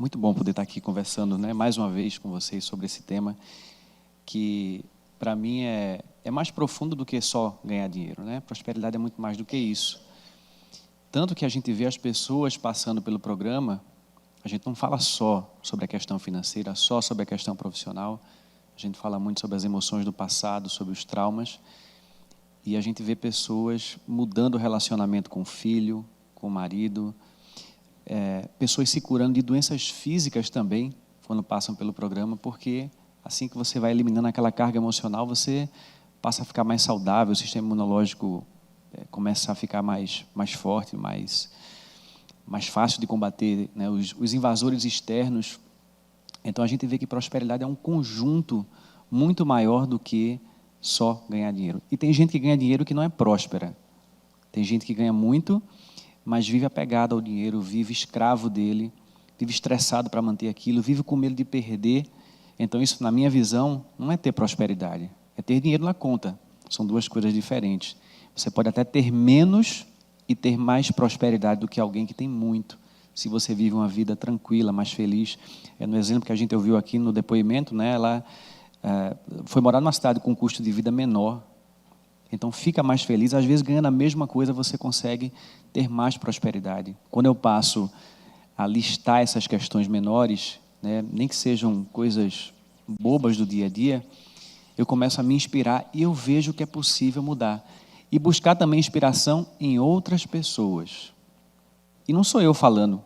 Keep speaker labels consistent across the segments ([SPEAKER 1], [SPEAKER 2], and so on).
[SPEAKER 1] Muito bom poder estar aqui conversando, né, mais uma vez com vocês sobre esse tema que, para mim, é mais profundo do que só ganhar dinheiro, né? Prosperidade é muito mais do que isso. Tanto que a gente vê as pessoas passando pelo programa, a gente não fala só sobre a questão financeira, só sobre a questão profissional, a gente fala muito sobre as emoções do passado, sobre os traumas, e a gente vê pessoas mudando o relacionamento com o filho, com o marido, pessoas se curando de doenças físicas também, quando passam pelo programa, porque assim que você vai eliminando aquela carga emocional, você passa a ficar mais saudável, o sistema imunológico começa a ficar mais forte, mais fácil de combater, né, os invasores externos. Então a gente vê que prosperidade é um conjunto muito maior do que só ganhar dinheiro. E tem gente que ganha dinheiro que não é próspera. Tem gente que ganha muito, mas vive apegado ao dinheiro, vive escravo dele, vive estressado para manter aquilo, vive com medo de perder. Então isso, na minha visão, não é ter prosperidade, é ter dinheiro na conta. São duas coisas diferentes. Você pode até ter menos e ter mais prosperidade do que alguém que tem muito, se você vive uma vida tranquila, mais feliz. No exemplo que a gente ouviu aqui no depoimento, né, ela foi morar numa cidade com um custo de vida menor, então fica mais feliz. Às vezes, ganhando a mesma coisa, você consegue ter mais prosperidade. Quando eu passo a listar essas questões menores, né, nem que sejam coisas bobas do dia a dia, eu começo a me inspirar e eu vejo que é possível mudar. E buscar também inspiração em outras pessoas. E não sou eu falando.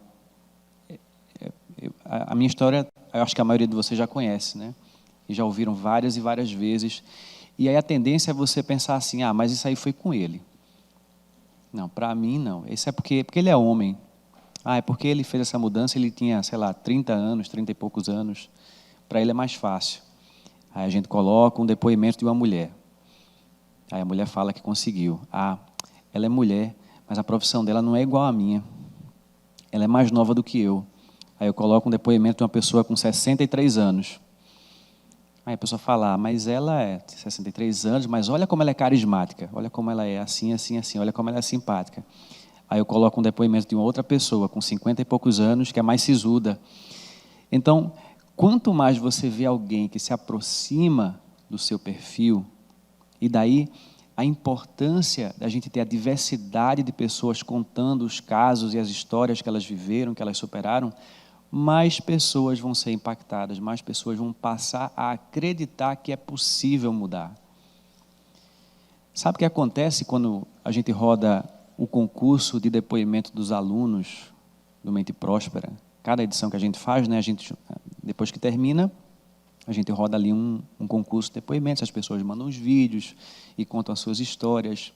[SPEAKER 1] A minha história, eu acho que a maioria de vocês já conhece, né? E já ouviram várias e várias vezes. E aí a tendência é você pensar assim, mas isso aí foi com ele. Não, para mim não. Isso é porque ele é homem. É porque ele fez essa mudança, ele tinha, sei lá, 30 anos, 30 e poucos anos. Para ele é mais fácil. Aí a gente coloca um depoimento de uma mulher. Aí a mulher fala que conseguiu. Ela é mulher, mas a profissão dela não é igual à minha. Ela é mais nova do que eu. Aí eu coloco um depoimento de uma pessoa com 63 anos. Aí a pessoa fala, mas ela é 63 anos, mas olha como ela é carismática, olha como ela é assim, assim, assim, olha como ela é simpática. Aí eu coloco um depoimento de uma outra pessoa com 50 e poucos anos, que é mais sisuda. Então, quanto mais você vê alguém que se aproxima do seu perfil, e daí a importância da gente ter a diversidade de pessoas contando os casos e as histórias que elas viveram, que elas superaram, mais pessoas vão ser impactadas, mais pessoas vão passar a acreditar que é possível mudar. Sabe o que acontece quando a gente roda o concurso de depoimento dos alunos do Mente Próspera? Cada edição que a gente faz, né, depois que termina, a gente roda ali um concurso de depoimentos, as pessoas mandam os vídeos e contam as suas histórias.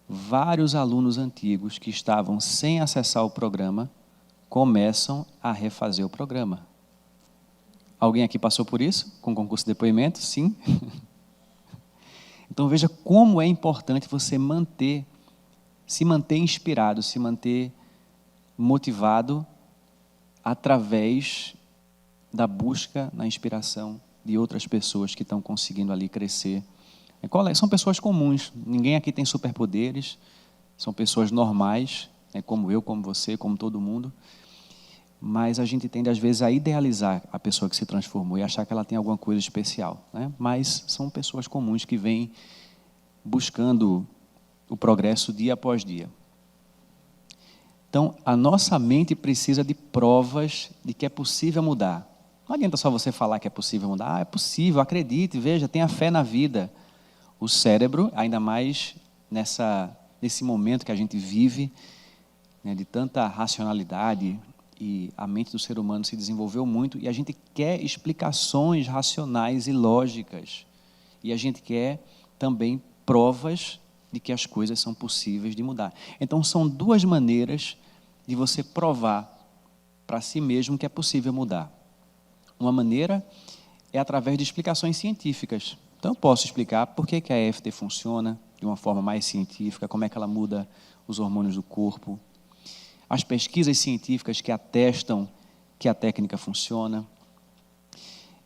[SPEAKER 1] Vários alunos antigos que estavam sem acessar o programa começam a refazer o programa. Alguém aqui passou por isso, com concurso de depoimento? Sim. Então veja como é importante você se manter inspirado, se manter motivado através da busca na inspiração de outras pessoas que estão conseguindo ali crescer. São pessoas comuns, ninguém aqui tem superpoderes, são pessoas normais, como eu, como você, como todo mundo, mas a gente tende às vezes a idealizar a pessoa que se transformou e achar que ela tem alguma coisa especial, né? Mas são pessoas comuns que vêm buscando o progresso dia após dia. Então, a nossa mente precisa de provas de que é possível mudar. Não adianta só você falar que é possível mudar. É possível, acredite, veja, tenha fé na vida. O cérebro, ainda mais nesse momento que a gente vive, né, de tanta racionalidade, e a mente do ser humano se desenvolveu muito, e a gente quer explicações racionais e lógicas. E a gente quer também provas de que as coisas são possíveis de mudar. Então, são duas maneiras de você provar para si mesmo que é possível mudar. Uma maneira é através de explicações científicas. Então, eu posso explicar por que a EFT funciona de uma forma mais científica, como é que ela muda os hormônios do corpo, as pesquisas científicas que atestam que a técnica funciona.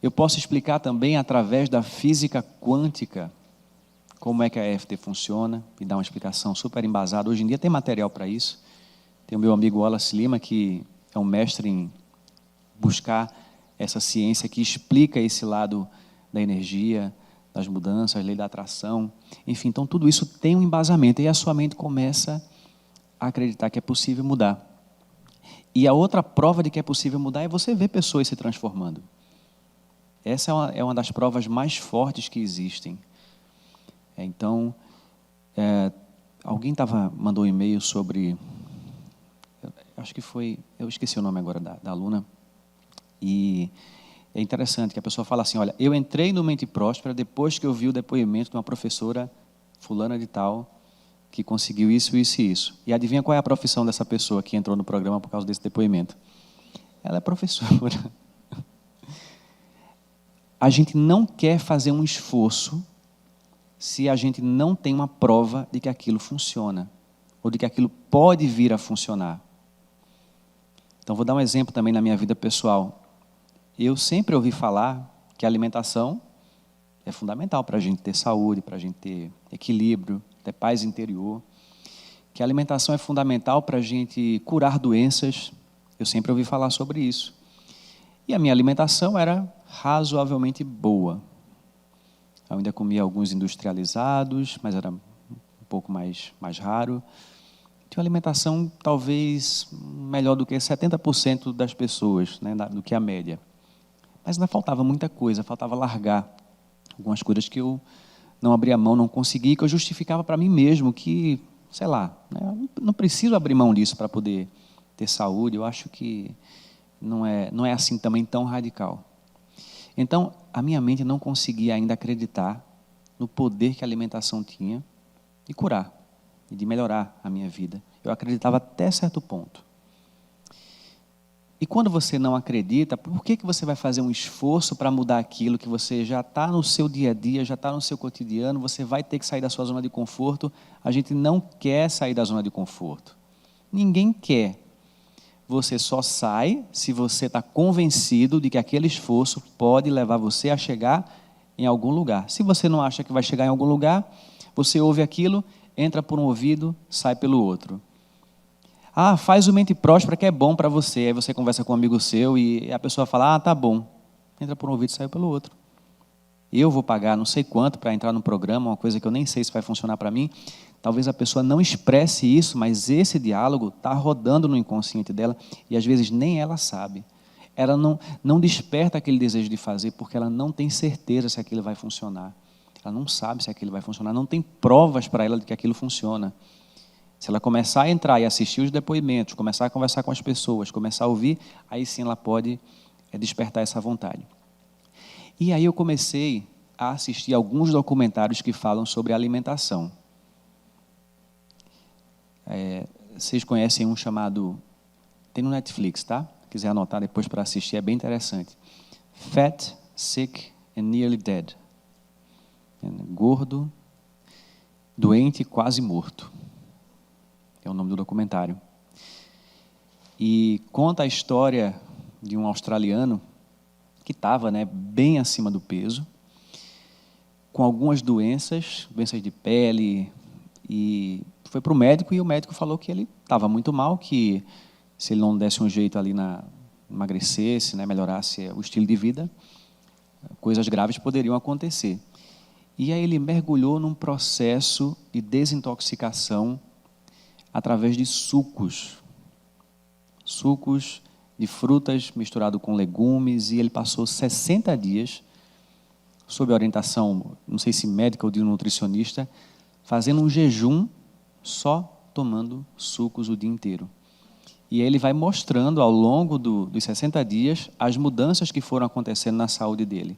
[SPEAKER 1] Eu posso explicar também através da física quântica como é que a EFT funciona e dar uma explicação super embasada. Hoje em dia tem material para isso. Tem o meu amigo Wallace Lima, que é um mestre buscar essa ciência que explica esse lado da energia, das mudanças, lei da atração, enfim, então tudo isso tem um embasamento e a sua mente começa a acreditar que é possível mudar. E a outra prova de que é possível mudar é você ver pessoas se transformando. Essa é uma das provas mais fortes que existem. Então, alguém mandou um e-mail sobre, acho que foi, eu esqueci o nome agora da aluna, e é interessante que a pessoa fala assim, olha, eu entrei no Mente Próspera depois que eu vi o depoimento de uma professora fulana de tal, que conseguiu isso, isso e isso. E adivinha qual é a profissão dessa pessoa que entrou no programa por causa desse depoimento? Ela é professora. A gente não quer fazer um esforço se a gente não tem uma prova de que aquilo funciona, ou de que aquilo pode vir a funcionar. Então, vou dar um exemplo também na minha vida pessoal. Eu sempre ouvi falar que a alimentação é fundamental para a gente ter saúde, para a gente ter equilíbrio, ter paz interior, que a alimentação é fundamental para a gente curar doenças. Eu sempre ouvi falar sobre isso. E a minha alimentação era razoavelmente boa. Eu ainda comia alguns industrializados, mas era um pouco mais raro. Tinha uma alimentação talvez melhor do que 70% das pessoas, né, do que a média. Mas ainda faltava muita coisa, faltava largar algumas coisas que eu não abria mão, não conseguia, que eu justificava para mim mesmo que, sei lá, né, não preciso abrir mão disso para poder ter saúde. Eu acho que não é assim também tão radical. Então, a minha mente não conseguia ainda acreditar no poder que a alimentação tinha de curar e de melhorar a minha vida. Eu acreditava até certo ponto. E quando você não acredita, por que você vai fazer um esforço para mudar aquilo que você já está no seu dia a dia, já está no seu cotidiano, você vai ter que sair da sua zona de conforto? A gente não quer sair da zona de conforto. Ninguém quer. Você só sai se você está convencido de que aquele esforço pode levar você a chegar em algum lugar. Se você não acha que vai chegar em algum lugar, você ouve aquilo, entra por um ouvido, sai pelo outro. Ah, faz o Mente Próspera que é bom para você. Aí você conversa com um amigo seu e a pessoa fala, ah, tá bom. Entra por um ouvido e sai pelo outro. Eu vou pagar não sei quanto para entrar no programa, uma coisa que eu nem sei se vai funcionar para mim. Talvez a pessoa não expresse isso, mas esse diálogo está rodando no inconsciente dela e às vezes nem ela sabe. Ela não desperta aquele desejo de fazer porque ela não tem certeza se aquilo vai funcionar. Ela não sabe se aquilo vai funcionar, não tem provas para ela de que aquilo funciona. Se ela começar a entrar e assistir os depoimentos, começar a conversar com as pessoas, começar a ouvir, aí sim ela pode despertar essa vontade. E aí eu comecei a assistir alguns documentários que falam sobre alimentação. Vocês conhecem um chamado, tem no Netflix, tá? Se quiser anotar depois para assistir, é bem interessante. Fat, Sick and Nearly Dead. Gordo, doente e quase morto. É o nome do documentário. E conta a história de um australiano que estava, né, bem acima do peso, com algumas doenças de pele, e foi para o médico e o médico falou que ele estava muito mal, que se ele não desse um jeito ali emagrecesse, né, melhorasse o estilo de vida, coisas graves poderiam acontecer. E aí ele mergulhou num processo de desintoxicação através de sucos de frutas misturado com legumes, e ele passou 60 dias sob a orientação, não sei se médica ou de um nutricionista, fazendo um jejum só tomando sucos o dia inteiro. E aí ele vai mostrando ao longo dos 60 dias as mudanças que foram acontecendo na saúde dele.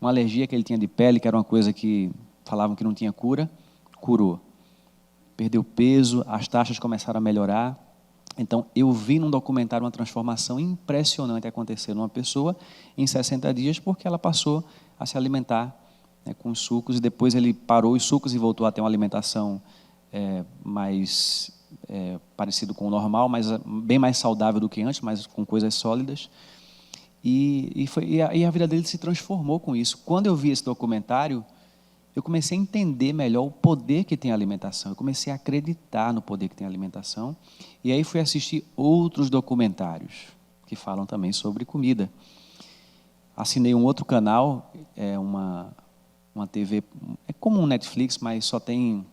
[SPEAKER 1] Uma alergia que ele tinha de pele, que era uma coisa que falavam que não tinha cura, curou. Perdeu peso, as taxas começaram a melhorar. Então, eu vi num documentário uma transformação impressionante acontecer numa pessoa em 60 dias, porque ela passou a se alimentar, né, com os sucos, e depois ele parou os sucos e voltou a ter uma alimentação mais parecido com o normal, mas bem mais saudável do que antes, mas com coisas sólidas. E a vida dele se transformou com isso. Quando eu vi esse documentário, eu comecei a entender melhor o poder que tem a alimentação. Eu comecei a acreditar no poder que tem a alimentação. E aí fui assistir outros documentários. que falam também sobre comida. Assinei um outro canal, uma TV, é como um Netflix, mas só tem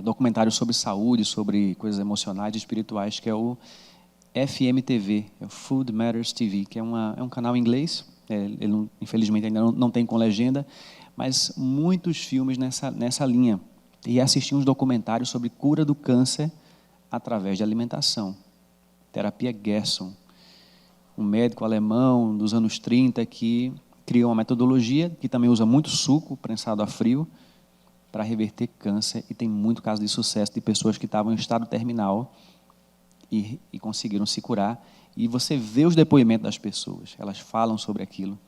[SPEAKER 1] documentários sobre saúde, sobre coisas emocionais e espirituais, que é o FMTV, é o Food Matters TV, que é um canal em inglês, ele infelizmente ainda não tem com legenda, mas muitos filmes nessa linha. E assisti uns documentários sobre cura do câncer através de alimentação. Terapia Gerson, um médico alemão dos anos 30 que criou uma metodologia que também usa muito suco prensado a frio para reverter câncer, e tem muito caso de sucesso de pessoas que estavam em estado terminal e conseguiram se curar. E você vê os depoimentos das pessoas, elas falam sobre aquilo.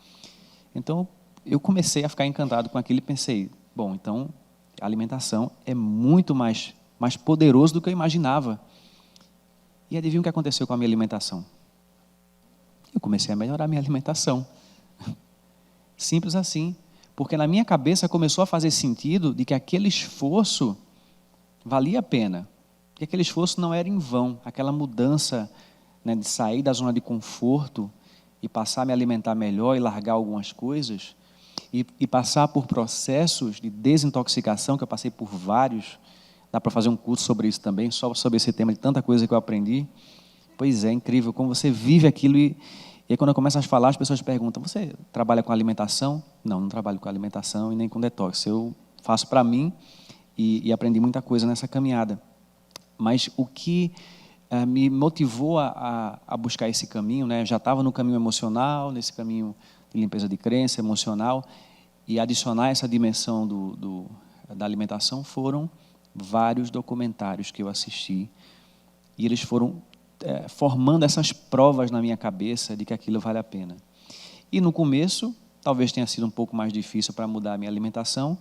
[SPEAKER 1] Então, eu comecei a ficar encantado com aquilo e pensei, bom, então, a alimentação é muito mais poderoso do que eu imaginava. E adivinha o que aconteceu com a minha alimentação? Eu comecei a melhorar a minha alimentação. Simples assim. Porque na minha cabeça começou a fazer sentido de que aquele esforço valia a pena. Que aquele esforço não era em vão. Aquela mudança, né, de sair da zona de conforto e passar a me alimentar melhor e largar algumas coisas, e passar por processos de desintoxicação, que eu passei por vários. Dá para fazer um curso sobre isso também, só sobre esse tema de tanta coisa que eu aprendi. Pois é, incrível como você vive aquilo. E aí, quando eu começo a falar, as pessoas perguntam, você trabalha com alimentação? Não trabalho com alimentação e nem com detox. Eu faço para mim e aprendi muita coisa nessa caminhada. Mas o que me motivou a buscar esse caminho, né? Eu já estava no caminho emocional, nesse caminho de limpeza de crença emocional, e adicionar essa dimensão da alimentação foram vários documentários que eu assisti, e eles foram formando essas provas na minha cabeça de que aquilo vale a pena. E no começo, talvez tenha sido um pouco mais difícil para mudar a minha alimentação,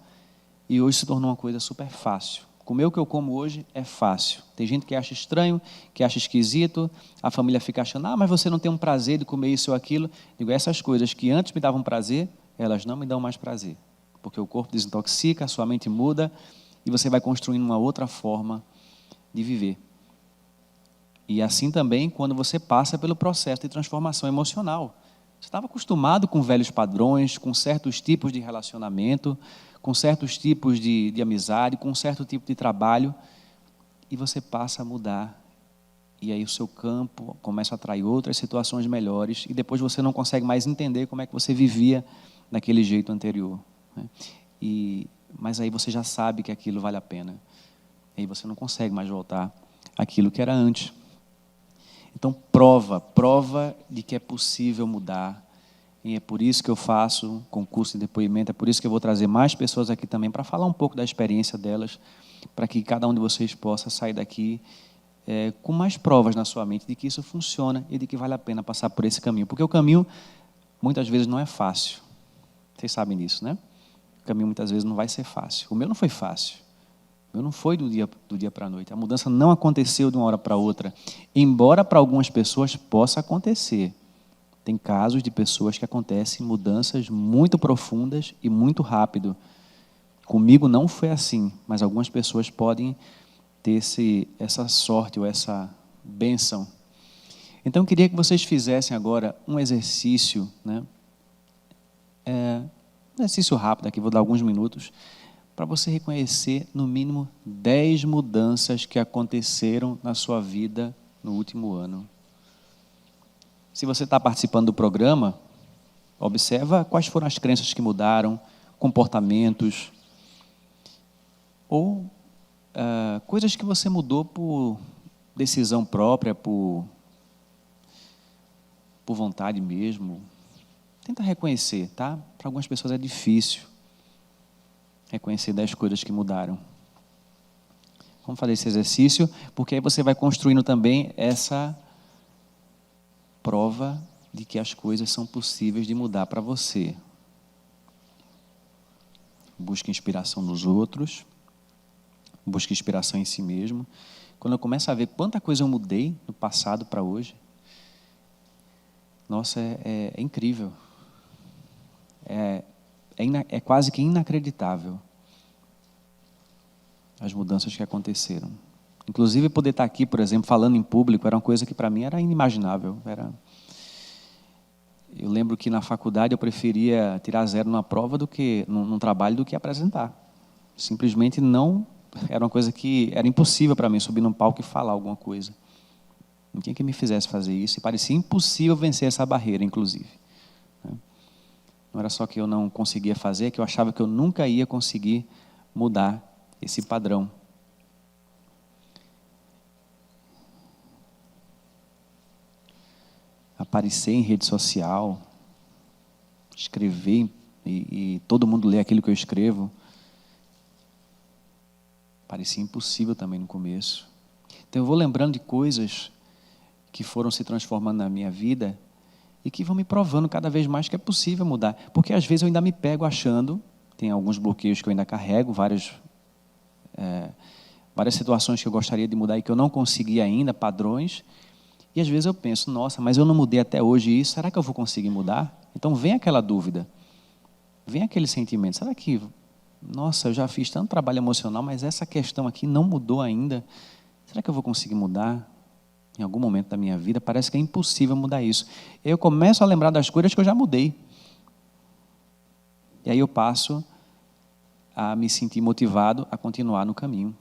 [SPEAKER 1] e hoje se tornou uma coisa super fácil. Comer o que eu como hoje é fácil. Tem gente que acha estranho, que acha esquisito, a família fica achando, mas você não tem um prazer de comer isso ou aquilo. Digo, essas coisas que antes me davam prazer, elas não me dão mais prazer, porque o corpo desintoxica, a sua mente muda, e você vai construindo uma outra forma de viver. E assim também quando você passa pelo processo de transformação emocional. Você estava acostumado com velhos padrões, com certos tipos de relacionamento, com certos tipos de amizade, com certo tipo de trabalho, e você passa a mudar. E aí o seu campo começa a atrair outras situações melhores, e depois você não consegue mais entender como é que você vivia daquele jeito anterior, né? Mas aí você já sabe que aquilo vale a pena. E aí você não consegue mais voltar àquilo que era antes. Então, prova de que é possível mudar. E é por isso que eu faço concurso de depoimento, é por isso que eu vou trazer mais pessoas aqui também, para falar um pouco da experiência delas, para que cada um de vocês possa sair daqui com mais provas na sua mente de que isso funciona e de que vale a pena passar por esse caminho. Porque o caminho, muitas vezes, não é fácil. Vocês sabem disso, né? O caminho, muitas vezes, não vai ser fácil. O meu não foi fácil. O meu não foi do dia para a noite. A mudança não aconteceu de uma hora para outra. Embora para algumas pessoas possa acontecer. Tem casos de pessoas que acontecem mudanças muito profundas e muito rápido. Comigo não foi assim, mas algumas pessoas podem ter essa sorte ou essa bênção. Então, eu queria que vocês fizessem agora um exercício, né? Um exercício rápido aqui, vou dar alguns minutos, para você reconhecer, no mínimo, 10 mudanças que aconteceram na sua vida no último ano. Se você está participando do programa, observa quais foram as crenças que mudaram, comportamentos, ou coisas que você mudou por decisão própria, por vontade mesmo. Tenta reconhecer, tá? Para algumas pessoas é difícil reconhecer 10 coisas que mudaram. Vamos fazer esse exercício, porque aí você vai construindo também essa prova de que as coisas são possíveis de mudar para você. Busque inspiração nos outros, busque inspiração em si mesmo. Quando eu começo a ver quanta coisa eu mudei do passado para hoje, nossa, é incrível. É quase que inacreditável as mudanças que aconteceram. Inclusive, poder estar aqui, por exemplo, falando em público, era uma coisa que para mim era inimaginável. Eu lembro que na faculdade eu preferia tirar 0 numa prova num trabalho do que apresentar. Simplesmente não, era uma coisa que era impossível para mim subir num palco e falar alguma coisa. Não tinha que me fizesse fazer isso, e parecia impossível vencer essa barreira, inclusive. Não era só que eu não conseguia fazer, é que eu achava que eu nunca ia conseguir mudar esse padrão. Aparecer em rede social, escrever e todo mundo lê aquilo que eu escrevo, parecia impossível também no começo. Então eu vou lembrando de coisas que foram se transformando na minha vida e que vão me provando cada vez mais que é possível mudar. Porque às vezes eu ainda me pego achando, tem alguns bloqueios que eu ainda carrego, várias situações que eu gostaria de mudar e que eu não consegui ainda, padrões. E às vezes eu penso, nossa, mas eu não mudei até hoje isso, será que eu vou conseguir mudar? Então vem aquela dúvida, vem aquele sentimento, será que, nossa, eu já fiz tanto trabalho emocional, mas essa questão aqui não mudou ainda, será que eu vou conseguir mudar? Em algum momento da minha vida, parece que é impossível mudar isso. Eu começo a lembrar das coisas que eu já mudei. E aí eu passo a me sentir motivado a continuar no caminho.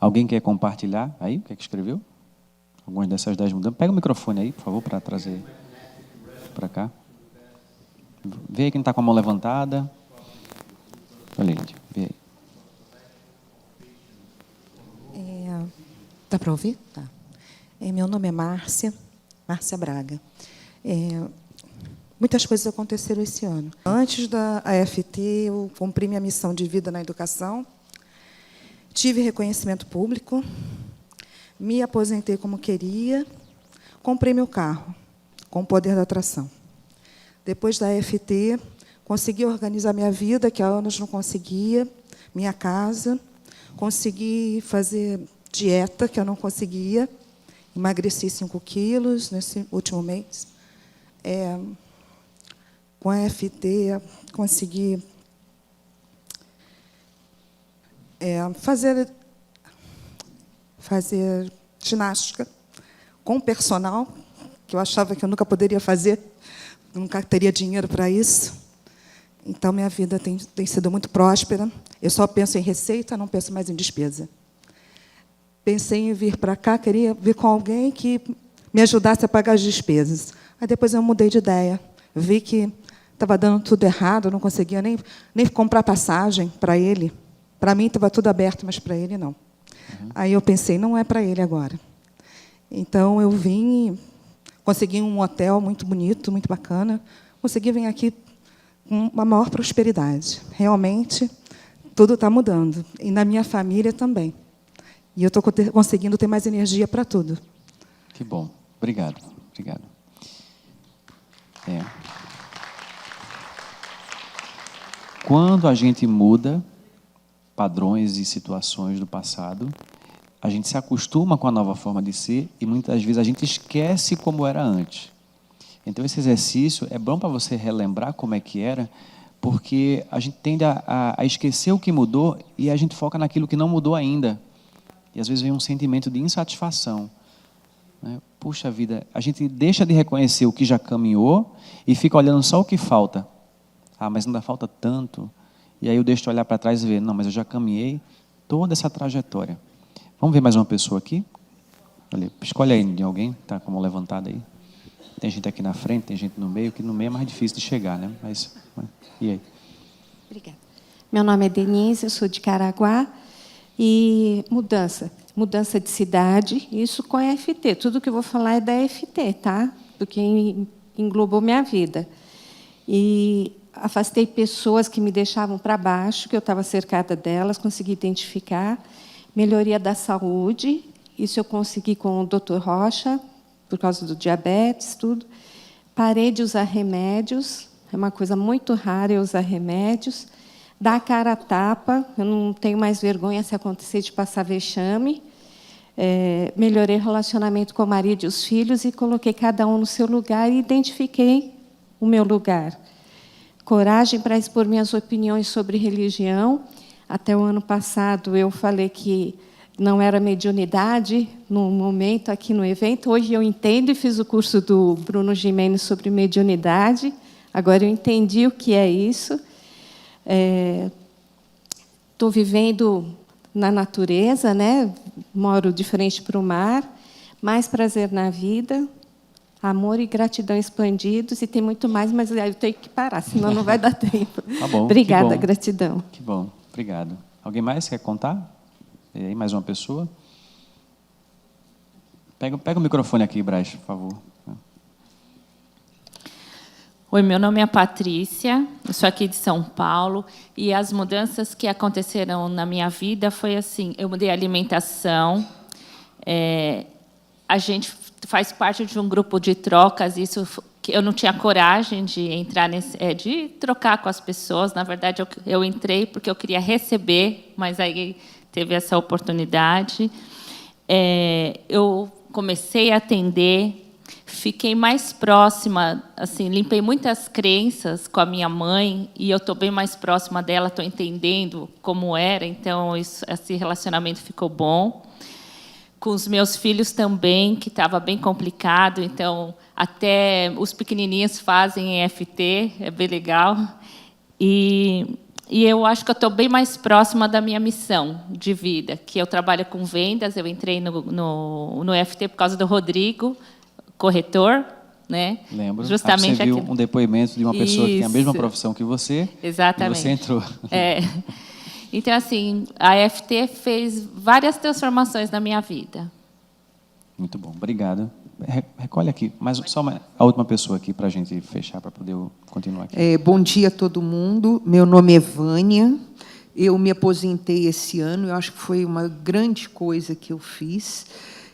[SPEAKER 1] Alguém quer compartilhar aí? O que é que escreveu? Algumas dessas 10 mudanças. Pega o microfone aí, por favor, para trazer para cá. Vê aí quem está com a mão levantada. Olha aí, vê aí.
[SPEAKER 2] Dá para ouvir? Tá. Meu nome é Márcia Braga. Muitas coisas aconteceram esse ano. Antes da AFT, eu cumpri minha missão de vida na educação, tive reconhecimento público, me aposentei como queria, comprei meu carro, com o poder da atração. Depois da AFT, consegui organizar minha vida, que há anos não conseguia, minha casa, consegui fazer dieta, que eu não conseguia, emagreci 5 quilos nesse último mês. Com a AFT, consegui fazer ginástica com personal, que eu achava que eu nunca poderia fazer, nunca teria dinheiro para isso. Então, minha vida tem sido muito próspera. Eu só penso em receita, não penso mais em despesa. Pensei em vir para cá, queria vir com alguém que me ajudasse a pagar as despesas. Aí depois eu mudei de ideia. Vi que estava dando tudo errado, eu não conseguia nem comprar passagem para ele. Para mim estava tudo aberto, mas para ele não. Aí eu pensei, não é para ele agora. Então eu vim, consegui um hotel muito bonito, muito bacana. Consegui vir aqui com uma maior prosperidade. Realmente, tudo está mudando. E na minha família também. E eu estou conseguindo ter mais energia para tudo.
[SPEAKER 1] Que bom. Obrigado. Obrigado. Quando a gente muda padrões e situações do passado, a gente se acostuma com a nova forma de ser e muitas vezes a gente esquece como era antes. Então esse exercício é bom para você relembrar como é que era, porque a gente tende a esquecer o que mudou e a gente foca naquilo que não mudou ainda. E às vezes vem um sentimento de insatisfação. Puxa vida, a gente deixa de reconhecer o que já caminhou e fica olhando só o que falta. Mas ainda falta tanto. E aí eu deixo de olhar para trás e ver, não, mas eu já caminhei toda essa trajetória. Vamos ver mais uma pessoa aqui? Olha, escolhe aí de alguém, está com a mão levantada aí. Tem gente aqui na frente, tem gente no meio, que no meio é mais difícil de chegar, né? Mas, e aí?
[SPEAKER 3] Obrigada. Meu nome é Denise, eu sou de Caraguá. E mudança de cidade, isso com a EFT. Tudo que eu vou falar é da EFT, tá? Do que englobou minha vida. E afastei pessoas que me deixavam para baixo, que eu estava cercada delas, consegui identificar. Melhoria da saúde, isso eu consegui com o Dr. Rocha, por causa do diabetes, tudo. Parei de usar remédios, é uma coisa muito rara eu usar remédios. Dar a cara a tapa, eu não tenho mais vergonha se acontecer de passar vexame. melhorei o relacionamento com o marido e os filhos e coloquei cada um no seu lugar e identifiquei o meu lugar. Coragem para expor minhas opiniões sobre religião. Até o ano passado, eu falei que não era mediunidade no momento, aqui no evento. Hoje eu entendo e fiz o curso do Bruno Gimenez sobre mediunidade. Agora eu entendi o que é isso. Estou vivendo na natureza, né? Moro de frente para o mar. Mais prazer na vida. Amor e gratidão expandidos, e tem muito mais, mas eu tenho que parar, senão não vai dar tempo.
[SPEAKER 1] Tá bom.
[SPEAKER 3] Obrigada, gratidão.
[SPEAKER 1] Que bom, obrigado. Alguém mais quer contar? E aí, mais uma pessoa? Pega o microfone aqui, Braz, por favor.
[SPEAKER 4] Oi, meu nome é Patrícia, eu sou aqui de São Paulo, e as mudanças que aconteceram na minha vida foi assim, eu mudei a alimentação, a gente faz parte de um grupo de trocas, isso que eu não tinha coragem de entrar de trocar com as pessoas. Na verdade, eu entrei porque eu queria receber, mas aí teve essa oportunidade. Eu comecei a atender, fiquei mais próxima, assim, limpei muitas crenças com a minha mãe e eu estou bem mais próxima dela, estou entendendo como era, então esse relacionamento ficou bom. Com os meus filhos também, que estava bem complicado, então até os pequenininhos fazem EFT, é bem legal. E eu acho que eu estou bem mais próxima da minha missão de vida, que eu trabalho com vendas, eu entrei no EFT por causa do Rodrigo, corretor, né?
[SPEAKER 1] Lembro.
[SPEAKER 4] Justamente
[SPEAKER 1] você viu
[SPEAKER 4] aqui.
[SPEAKER 1] Um depoimento de uma pessoa que tem a mesma
[SPEAKER 4] Isso.
[SPEAKER 1] profissão que você.
[SPEAKER 4] Exatamente.
[SPEAKER 1] E você entrou.
[SPEAKER 4] Então, assim, a EFT fez várias transformações na minha vida.
[SPEAKER 1] Muito bom, obrigado. Recolhe aqui, mas só a última pessoa aqui para a gente fechar, para poder continuar aqui.
[SPEAKER 5] Bom dia a todo mundo. Meu nome é Vânia. Eu me aposentei esse ano. Eu acho que foi uma grande coisa que eu fiz.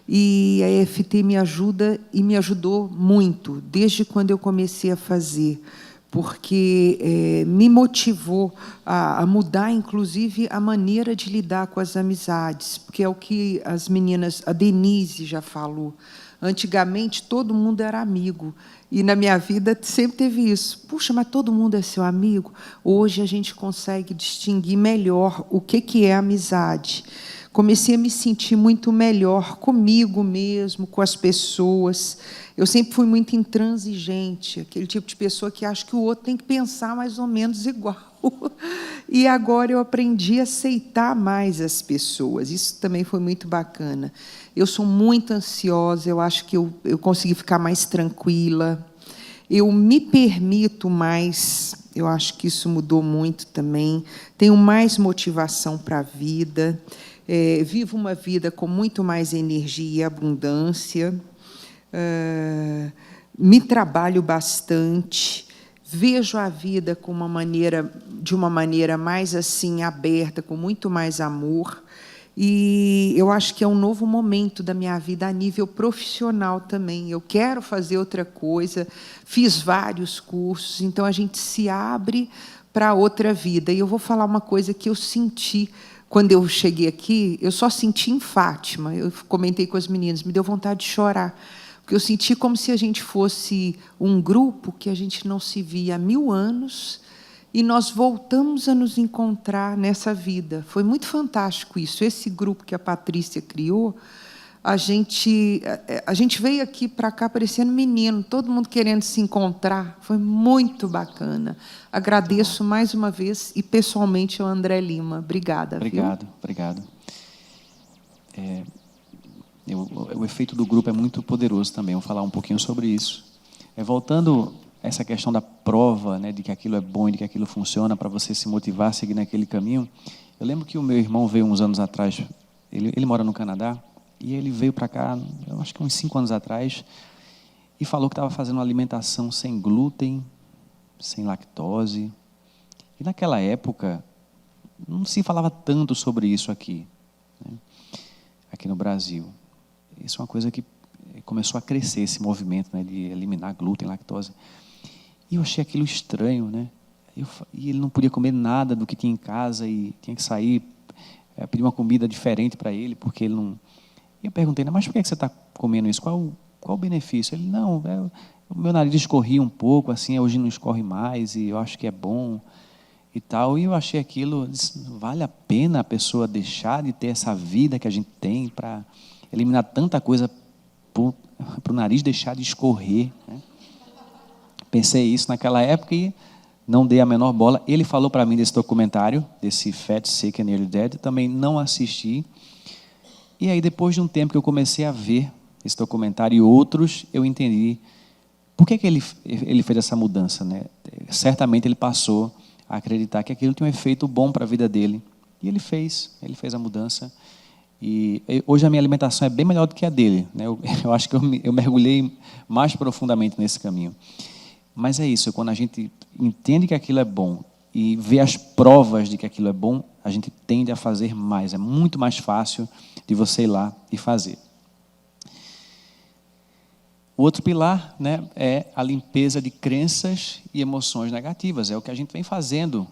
[SPEAKER 5] E a EFT me ajuda e me ajudou muito, desde quando eu comecei a fazer, porque me motivou a mudar, inclusive, a maneira de lidar com as amizades, porque é o que as meninas, a Denise já falou. Antigamente, todo mundo era amigo, e na minha vida sempre teve isso. Puxa, mas todo mundo é seu amigo? Hoje a gente consegue distinguir melhor o que é amizade. Comecei a me sentir muito melhor comigo mesmo, com as pessoas. Eu sempre fui muito intransigente, aquele tipo de pessoa que acha que o outro tem que pensar mais ou menos igual. E agora eu aprendi a aceitar mais as pessoas. Isso também foi muito bacana. Eu sou muito ansiosa, eu acho que eu consegui ficar mais tranquila. Eu me permito mais, eu acho que isso mudou muito também. Tenho mais motivação para a vida. Vivo uma vida com muito mais energia e abundância. Me trabalho bastante. Vejo a vida de uma maneira mais assim aberta, com muito mais amor. E eu acho que é um novo momento da minha vida a nível profissional também. Eu quero fazer outra coisa, fiz vários cursos, então a gente se abre para outra vida. E eu vou falar uma coisa que eu senti quando eu cheguei aqui, eu só senti em Fátima. Eu comentei com as meninas, me deu vontade de chorar, porque eu senti como se a gente fosse um grupo que a gente não se via há 1000 anos, e nós voltamos a nos encontrar nessa vida. Foi muito fantástico isso. Esse grupo que a Patrícia criou, a gente veio aqui para cá parecendo menino, todo mundo querendo se encontrar. Foi muito bacana. Agradeço mais uma vez e, pessoalmente, ao André Lima. Obrigada.
[SPEAKER 1] Obrigado,
[SPEAKER 5] viu?
[SPEAKER 1] Obrigado. O efeito do grupo é muito poderoso também. Vou falar um pouquinho sobre isso. Voltando a essa questão da prova, né, de que aquilo é bom e de que aquilo funciona, para você se motivar a seguir naquele caminho. Eu lembro que o meu irmão veio uns anos atrás, ele mora no Canadá, e ele veio para cá, eu acho que uns 5 anos atrás, e falou que estava fazendo uma alimentação sem glúten, sem lactose. E naquela época, não se falava tanto sobre isso aqui, né, aqui no Brasil. Isso é uma coisa que começou a crescer, esse movimento, né, de eliminar glúten, lactose. E eu achei aquilo estranho, né? E ele não podia comer nada do que tinha em casa e tinha que sair, pedir uma comida diferente para ele, porque ele E eu perguntei, mas por que você está comendo isso? Qual o benefício? Ele, não, o meu nariz escorria um pouco, assim, hoje não escorre mais, e eu acho que é bom e tal. E eu achei aquilo, vale a pena a pessoa deixar de ter essa vida que a gente tem para eliminar tanta coisa para o nariz deixar de escorrer, né? Pensei isso naquela época e não dei a menor bola. Ele falou para mim desse documentário, desse Fat, Sick and Nearly Dead, também não assisti. E aí, depois de um tempo que eu comecei a ver esse documentário e outros, eu entendi por que ele fez essa mudança, né? Certamente ele passou a acreditar que aquilo tinha um efeito bom para a vida dele. E ele fez a mudança. E hoje a minha alimentação é bem melhor do que a dele, né? Eu acho que eu mergulhei mais profundamente nesse caminho. Mas é isso, quando a gente entende que aquilo é bom e vê as provas de que aquilo é bom, a gente tende a fazer mais. É muito mais fácil de você ir lá e fazer. O outro pilar, né, é a limpeza de crenças e emoções negativas. É o que a gente vem fazendo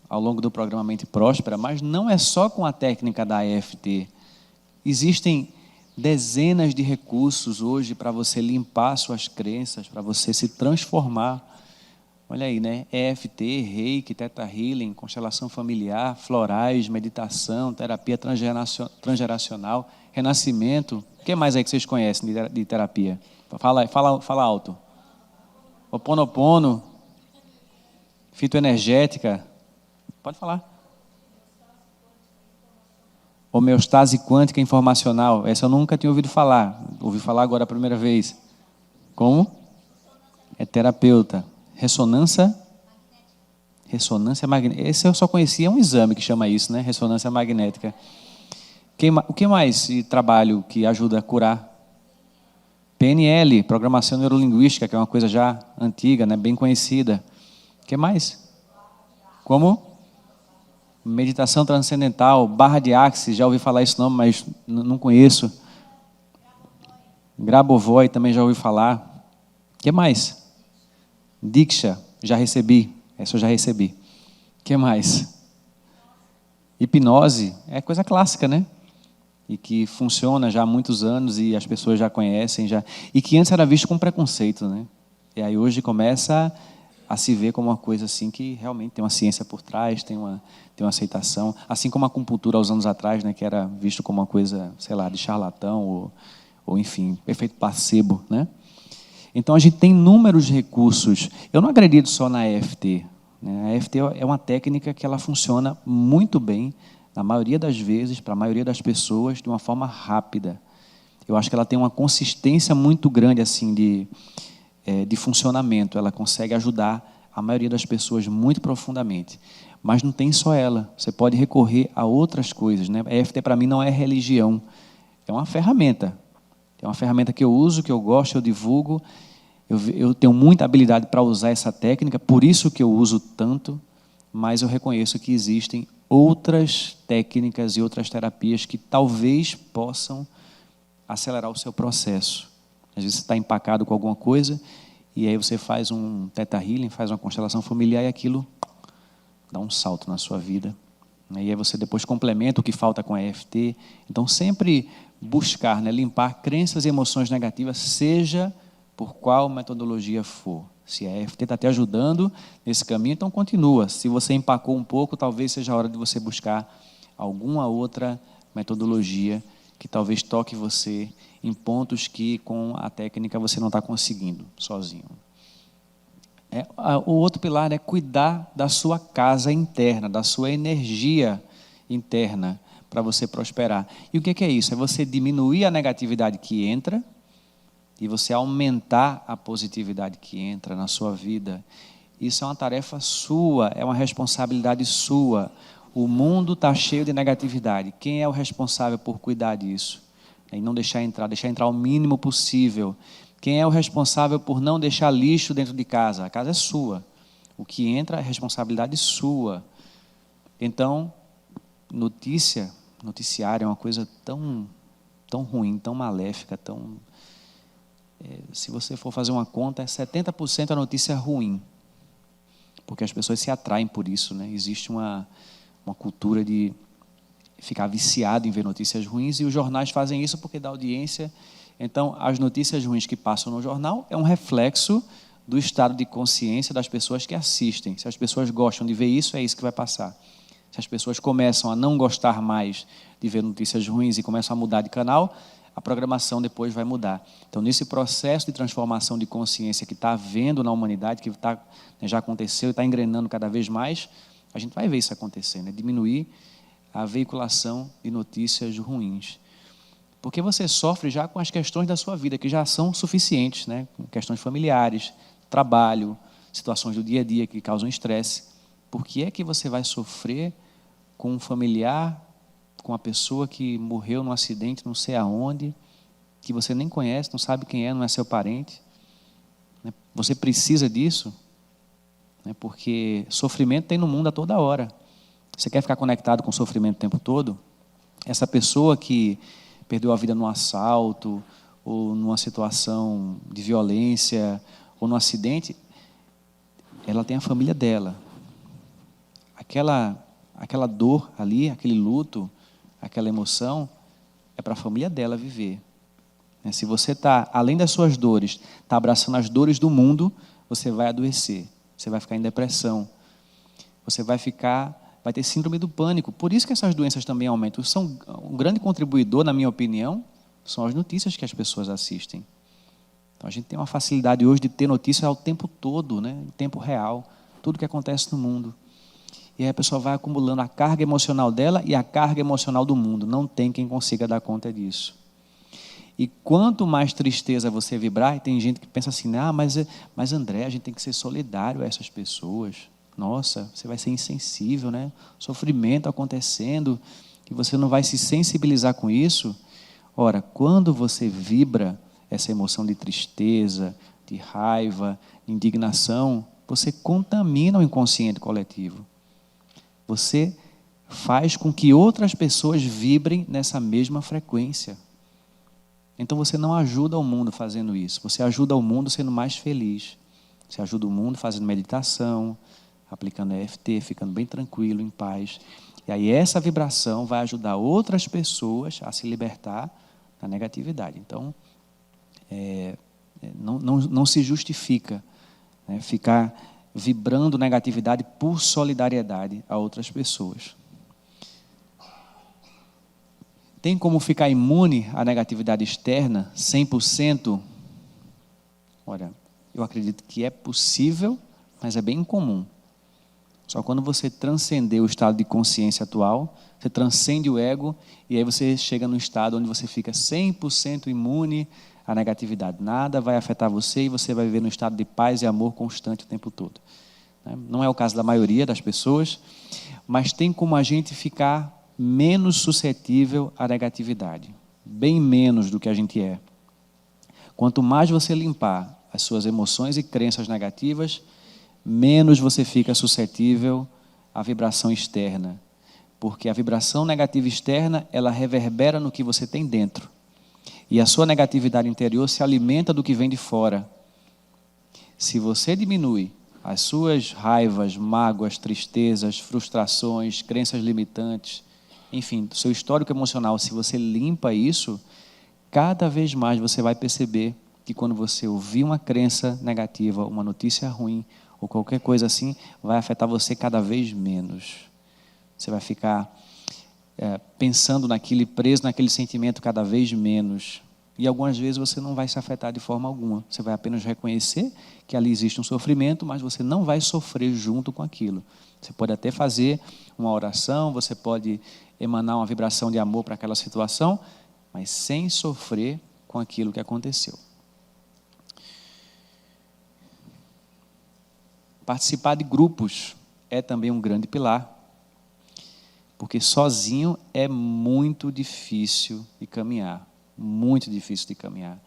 [SPEAKER 1] ao longo do programa Mente Próspera, mas não é só com a técnica da EFT. Existem dezenas de recursos hoje para você limpar suas crenças, para você se transformar. Olha aí, né? EFT, Reiki, Theta Healing, constelação familiar, florais, meditação, terapia transgeracional, renascimento. O que mais aí que vocês conhecem de terapia? Fala alto. Ho'oponopono, fitoenergética. Pode falar. Homeostase quântica informacional. Essa eu nunca tinha ouvido falar. Ouvi falar agora a primeira vez. Como? É terapeuta. Ressonância magnética. Esse eu só conhecia um exame que chama isso, né? Ressonância magnética. O que mais de trabalho que ajuda a curar? PNL, Programação Neurolinguística, que é uma coisa já antiga, né? Bem conhecida. O que mais? Como? Meditação transcendental, barra de Axis, já ouvi falar esse nome, mas não conheço. Grabovoi também já ouvi falar. O que mais? Diksha, já recebi. Essa eu já recebi. O que mais? Hipnose, é coisa clássica, né? E que funciona já há muitos anos e as pessoas já conhecem. E que antes era visto com preconceito, né? E aí hoje começa a se ver como uma coisa assim que realmente tem uma ciência por trás, tem uma aceitação. Assim como a acupuntura aos anos atrás, né? Que era visto como uma coisa, sei lá, de charlatão ou enfim, efeito placebo, né? Então, a gente tem inúmeros recursos. Eu não acredito só na EFT. Né? A EFT é uma técnica que ela funciona muito bem, na maioria das vezes, para a maioria das pessoas, de uma forma rápida. Eu acho que ela tem uma consistência muito grande assim, de funcionamento. Ela consegue ajudar a maioria das pessoas muito profundamente. Mas não tem só ela. Você pode recorrer a outras coisas. Né? A EFT, para mim, não é religião. É uma ferramenta. É uma ferramenta que eu uso, que eu gosto, eu divulgo. Eu tenho muita habilidade para usar essa técnica, por isso que eu uso tanto, mas eu reconheço que existem outras técnicas e outras terapias que talvez possam acelerar o seu processo. Às vezes você está empacado com alguma coisa e aí você faz um Theta Healing, faz uma constelação familiar e aquilo dá um salto na sua vida. E aí você depois complementa o que falta com a EFT. Então, sempre buscar, né, limpar crenças e emoções negativas, seja por qual metodologia for. Se a EFT está te ajudando nesse caminho, então continua. Se você empacou um pouco, talvez seja a hora de você buscar alguma outra metodologia que talvez toque você em pontos que com a técnica você não está conseguindo sozinho. O outro pilar é cuidar da sua casa interna, da sua energia interna, para você prosperar. E o que é isso? É você diminuir a negatividade que entra e você aumentar a positividade que entra na sua vida. Isso é uma tarefa sua, é uma responsabilidade sua. O mundo está cheio de negatividade. Quem é o responsável por cuidar disso? E não deixar entrar o mínimo possível. Quem é o responsável por não deixar lixo dentro de casa? A casa é sua. O que entra é responsabilidade sua. Então, noticiário é uma coisa tão ruim, tão maléfica, se você for fazer uma conta, 70% a notícia ruim, porque as pessoas se atraem por isso, né? Existe uma cultura de ficar viciado em ver notícias ruins, e os jornais fazem isso porque dá audiência. Então, as notícias ruins que passam no jornal é um reflexo do estado de consciência das pessoas que assistem. Se as pessoas gostam de ver isso, é isso que vai passar. Se as pessoas começam a não gostar mais de ver notícias ruins e começam a mudar de canal, a programação depois vai mudar. Então, nesse processo de transformação de consciência que está havendo na humanidade, que já aconteceu e está engrenando cada vez mais, a gente vai ver isso acontecer, né? Diminuir a veiculação de notícias ruins. Porque você sofre já com as questões da sua vida, que já são suficientes, né? Questões familiares, trabalho, situações do dia a dia que causam estresse. Por que é que você vai sofrer com um familiar, com uma pessoa que morreu num acidente, não sei aonde, que você nem conhece, não sabe quem é, não é seu parente? Você precisa disso? Porque sofrimento tem no mundo a toda hora. Você quer ficar conectado com o sofrimento o tempo todo? Essa pessoa que perdeu a vida num assalto, ou numa situação de violência, ou num acidente, ela tem a família dela. Aquela dor ali, aquele luto, aquela emoção, é para a família dela viver. Se você está, além das suas dores, está abraçando as dores do mundo, você vai adoecer, você vai ficar em depressão, você vai ter síndrome do pânico. Por isso que essas doenças também aumentam. Um grande contribuidor, na minha opinião, são as notícias que as pessoas assistem. Então, a gente tem uma facilidade hoje de ter notícias ao tempo todo, né? Em tempo real, tudo que acontece no mundo. E aí a pessoa vai acumulando a carga emocional dela e a carga emocional do mundo. Não tem quem consiga dar conta disso. E quanto mais tristeza você vibrar, e tem gente que pensa assim, mas André, a gente tem que ser solidário a essas pessoas. Nossa, você vai ser insensível, né? Sofrimento acontecendo, e você não vai se sensibilizar com isso. Ora, quando você vibra essa emoção de tristeza, de raiva, de indignação, você contamina o inconsciente coletivo. Você faz com que outras pessoas vibrem nessa mesma frequência. Então você não ajuda o mundo fazendo isso, você ajuda o mundo sendo mais feliz. Você ajuda o mundo fazendo meditação, aplicando EFT, ficando bem tranquilo, em paz. E aí essa vibração vai ajudar outras pessoas a se libertar da negatividade. Então, não se justifica, né, ficar vibrando negatividade por solidariedade a outras pessoas. Tem como ficar imune à negatividade externa 100%? Olha, eu acredito que é possível, mas é bem incomum. Só quando você transcender o estado de consciência atual, você transcende o ego, e aí você chega num estado onde você fica 100% imune à negatividade. Nada vai afetar você e você vai viver num estado de paz e amor constante o tempo todo. Não é o caso da maioria das pessoas, mas tem como a gente ficar menos suscetível à negatividade. Bem menos do que a gente é. Quanto mais você limpar as suas emoções e crenças negativas, menos você fica suscetível à vibração externa. Porque a vibração negativa externa, ela reverbera no que você tem dentro. E a sua negatividade interior se alimenta do que vem de fora. Se você diminui as suas raivas, mágoas, tristezas, frustrações, crenças limitantes, enfim, do seu histórico emocional, se você limpa isso, cada vez mais você vai perceber que quando você ouvir uma crença negativa, uma notícia ruim, ou qualquer coisa assim, vai afetar você cada vez menos. Você vai ficar pensando naquilo e preso naquele sentimento cada vez menos. E algumas vezes você não vai se afetar de forma alguma. Você vai apenas reconhecer que ali existe um sofrimento, mas você não vai sofrer junto com aquilo. Você pode até fazer uma oração, você pode emanar uma vibração de amor para aquela situação, mas sem sofrer com aquilo que aconteceu. Participar de grupos é também um grande pilar, porque sozinho é muito difícil de caminhar, muito difícil de caminhar.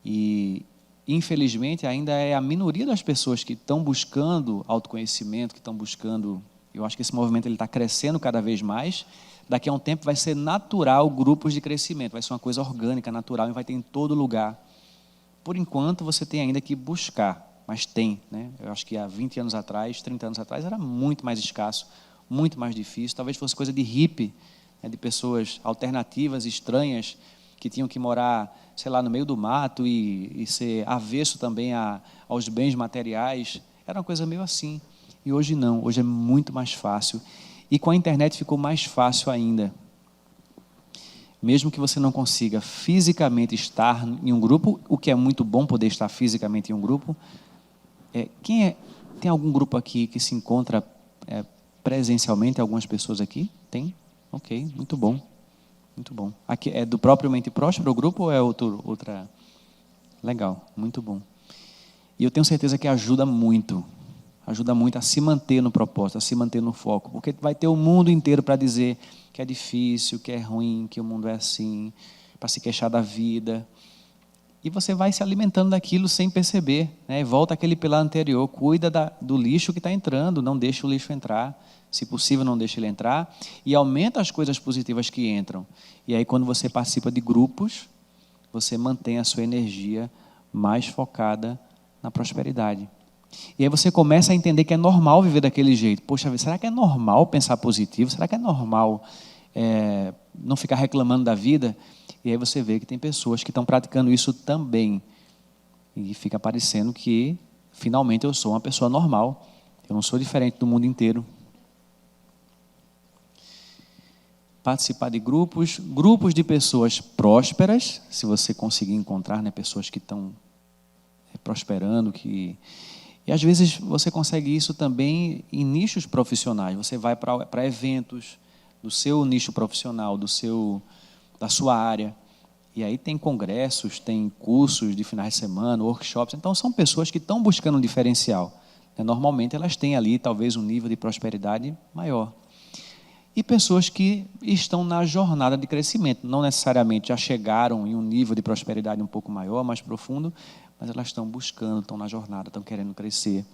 [SPEAKER 1] E, infelizmente, ainda é a minoria das pessoas que estão buscando autoconhecimento, que estão buscando... Eu acho que esse movimento está crescendo cada vez mais. Daqui a um tempo vai ser natural grupos de crescimento, vai ser uma coisa orgânica, natural, e vai ter em todo lugar. Por enquanto, você tem ainda que buscar. Mas tem, né? Eu acho que há 20 anos atrás, 30 anos atrás, era muito mais escasso, muito mais difícil. Talvez fosse coisa de hippie, né, de pessoas alternativas, estranhas, que tinham que morar, sei lá, no meio do mato e ser avesso também aos bens materiais. Era uma coisa meio assim. E hoje não, hoje é muito mais fácil. E com a internet ficou mais fácil ainda. Mesmo que você não consiga fisicamente estar em um grupo, o que é muito bom poder estar fisicamente em um grupo. Tem algum grupo aqui que se encontra presencialmente? Algumas pessoas aqui? Tem? Ok, muito bom. Muito bom. Aqui é do próprio Mente Próspera o grupo ou é outra? Legal, muito bom. E eu tenho certeza que ajuda muito a se manter no propósito, a se manter no foco, porque vai ter o mundo inteiro para dizer que é difícil, que é ruim, que o mundo é assim, para se queixar da vida. E você vai se alimentando daquilo sem perceber, né? Volta àquele pilar anterior, cuida do lixo que está entrando, não deixa o lixo entrar, se possível não deixa ele entrar, e aumenta as coisas positivas que entram. E aí quando você participa de grupos, você mantém a sua energia mais focada na prosperidade. E aí você começa a entender que é normal viver daquele jeito. Poxa, será que é normal pensar positivo? Será que é normal não ficar reclamando da vida? E aí você vê que tem pessoas que estão praticando isso também. E fica parecendo que, finalmente, eu sou uma pessoa normal. Eu não sou diferente do mundo inteiro. Participar de grupos de pessoas prósperas, se você conseguir encontrar, né, pessoas que estão prosperando, E às vezes você consegue isso também em nichos profissionais. Você vai para eventos do seu nicho profissional, da sua área. E aí tem congressos, tem cursos de finais de semana, workshops. Então são pessoas que estão buscando um diferencial. Normalmente elas têm ali talvez um nível de prosperidade maior. E pessoas que estão na jornada de crescimento. Não necessariamente já chegaram em um nível de prosperidade um pouco maior, mais profundo, mas elas estão buscando, estão na jornada, estão querendo crescer.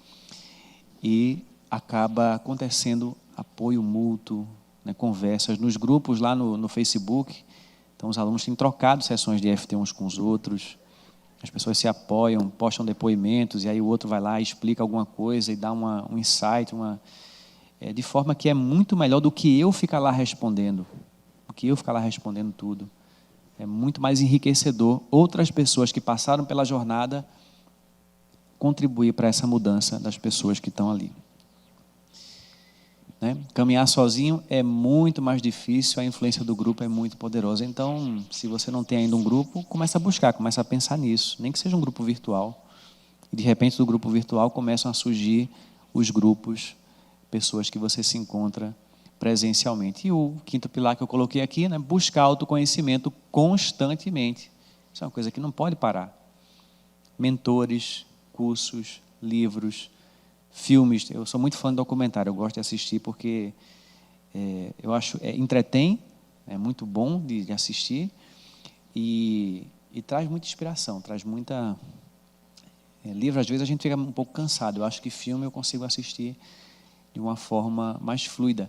[SPEAKER 1] E acaba acontecendo apoio mútuo, né, conversas nos grupos lá no Facebook. Então, os alunos têm trocado sessões de EFT uns com os outros. As pessoas se apoiam, postam depoimentos, e aí o outro vai lá e explica alguma coisa e dá um insight, de forma que é muito melhor do que eu ficar lá respondendo. Do que eu ficar lá respondendo tudo. É muito mais enriquecedor outras pessoas que passaram pela jornada contribuir para essa mudança das pessoas que estão ali. Né? Caminhar sozinho é muito mais difícil, a influência do grupo é muito poderosa. Então, se você não tem ainda um grupo, começa a buscar, começa a pensar nisso. Nem que seja um grupo virtual. E, de repente, do grupo virtual começam a surgir os grupos, pessoas que você se encontra presencialmente. E o quinto pilar que eu coloquei aqui, né, buscar autoconhecimento constantemente. Isso é uma coisa que não pode parar. Mentores, cursos, livros, filmes. Eu sou muito fã de documentário, eu gosto de assistir porque eu acho entretém, é muito bom de assistir e traz muita inspiração, traz muita... livro, às vezes, a gente fica um pouco cansado. Eu acho que filme eu consigo assistir de uma forma mais fluida.